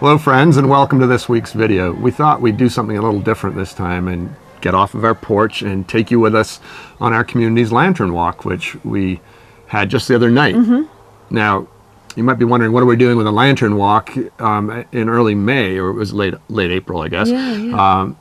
Hello friends, and welcome to this week's video. We thought we'd do something a little different this time and get off of our porch and take you with us on our community's lantern walk, which we had just the other night. Now, you might be wondering, what are we doing with a lantern walk in early May, or it was late April, I guess.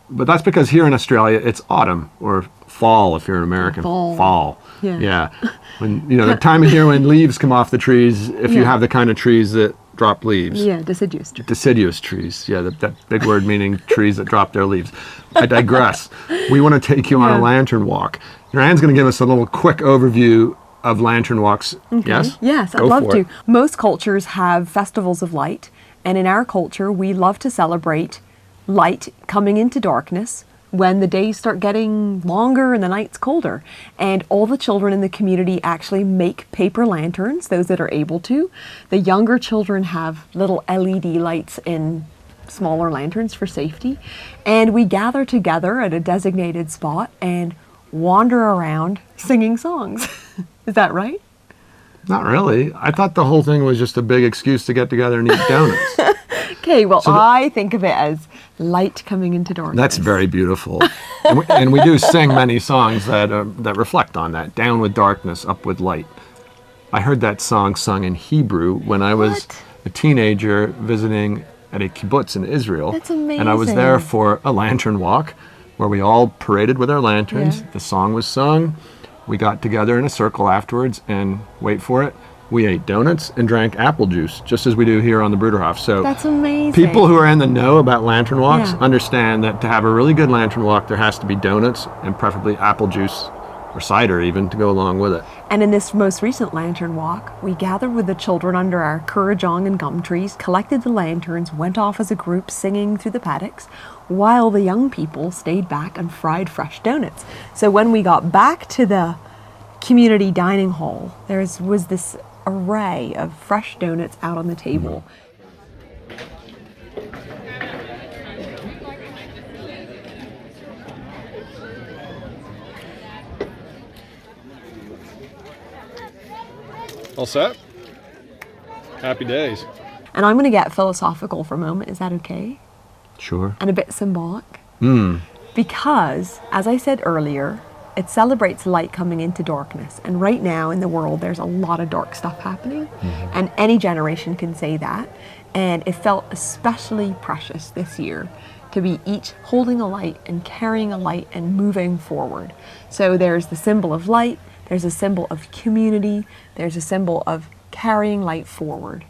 But that's because here in Australia, it's autumn, or fall if you're an American. Fall. Yeah. When, you know, the time of year when leaves come off the trees, if you have the kind of trees that drop leaves. Yeah, deciduous trees. Deciduous trees. Yeah, that big word meaning trees that drop their leaves. I digress. We want to take you on a lantern walk. Norann's going to give us a little quick overview of lantern walks. Yes? Yes, I'd love to. Most cultures have festivals of light, and in our culture, we love to celebrate light coming into darkness when the days start getting longer and the nights colder. And all the children in the community actually make paper lanterns, those that are able to. The younger children have little LED lights in smaller lanterns for safety. And we gather together at a designated spot and wander around singing songs. Is that right? Not really. I thought the whole thing was just a big excuse to get together and eat donuts. Okay, well, so I think of it as light coming into darkness. That's very beautiful. and we do sing many songs that reflect on that. Down with darkness, up with light. I heard that song sung in Hebrew when I was a teenager visiting at a kibbutz in Israel. That's amazing. And I was there for a lantern walk where we all paraded with our lanterns. The song was sung. We got together in a circle afterwards and, wait for it, we ate donuts and drank apple juice, just as we do here on the Bruderhof. So that's amazing. People who are in the know about lantern walks understand that to have a really good lantern walk, there has to be donuts and preferably apple juice or cider even to go along with it. And in this most recent lantern walk, we gathered with the children under our kurrajong and gum trees, collected the lanterns, went off as a group singing through the paddocks, while the young people stayed back and fried fresh donuts. So when we got back to the community dining hall, there was this array of fresh donuts out on the table. All set? Happy days. And I'm going to get philosophical for a moment. Is that okay? Sure. And a bit symbolic. Because, as I said earlier, it celebrates light coming into darkness. And right now in the world, there's a lot of dark stuff happening. And any generation can say that. And it felt especially precious this year to be each holding a light and carrying a light and moving forward. So there's the symbol of light. There's a symbol of community. There's a symbol of carrying light forward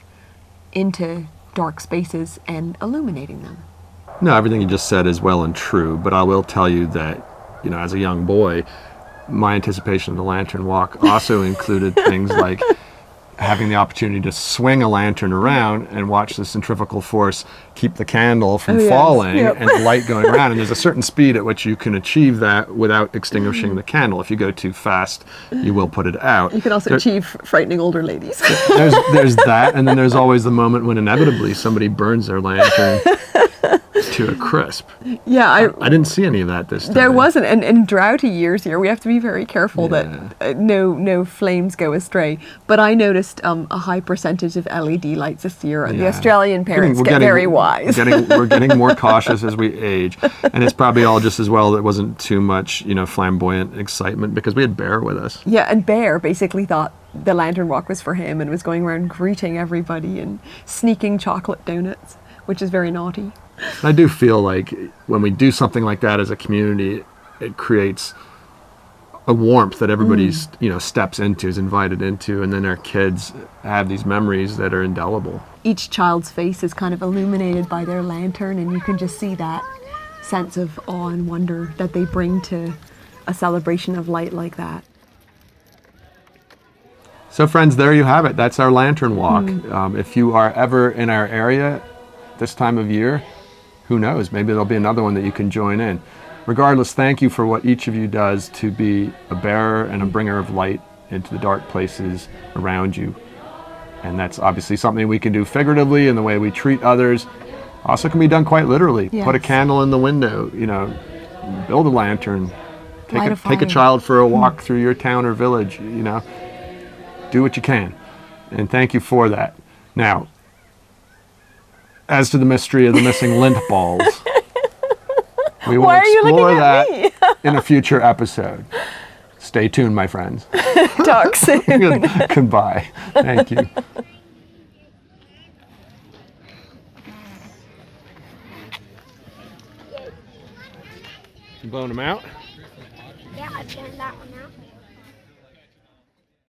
into dark spaces and illuminating them. No, everything you just said is well and true, but I will tell you that, you know, as a young boy, my anticipation of the lantern walk also included things like having the opportunity to swing a lantern around and watch the centrifugal force keep the candle from falling and the light going around. And there's a certain speed at which you can achieve that without extinguishing the candle. If you go too fast, you will put it out. You can also achieve frightening older ladies. There's that, and then there's always the moment when inevitably somebody burns their lantern to a crisp. Yeah, I didn't see any of that this time. There wasn't, and in droughty years here, we have to be very careful that no flames go astray. But I noticed a high percentage of LED lights this year, and the Australian parents get very wise. We're getting more cautious as we age, and it's probably all just as well that it wasn't too much, you know, flamboyant excitement because we had Bear with us. Yeah, and Bear basically thought the lantern walk was for him and was going around greeting everybody and sneaking chocolate donuts, which is very naughty. I do feel like when we do something like that as a community, it creates a warmth that everybody's steps into, is invited into, and then our kids have these memories that are indelible. Each child's face is kind of illuminated by their lantern, and you can just see that sense of awe and wonder that they bring to a celebration of light like that. So friends, there you have it. That's our lantern walk. If you are ever in our area this time of year, who knows, maybe there'll be another one that you can join in. Regardless, thank you for what each of you does to be a bearer and a bringer of light into the dark places around you. And that's obviously something we can do figuratively in the way we treat others. Also can be done quite literally. Put a candle in the window, you know, build a lantern, take a child for a walk through your town or village, you know. Do what you can. And thank you for that. Now, as to the mystery of the missing lint balls. We will Why are you explore looking at that in a future episode. Stay tuned, my friends. Talk soon. Goodbye. Thank you. You blowing them out? Yeah, I turned that one out.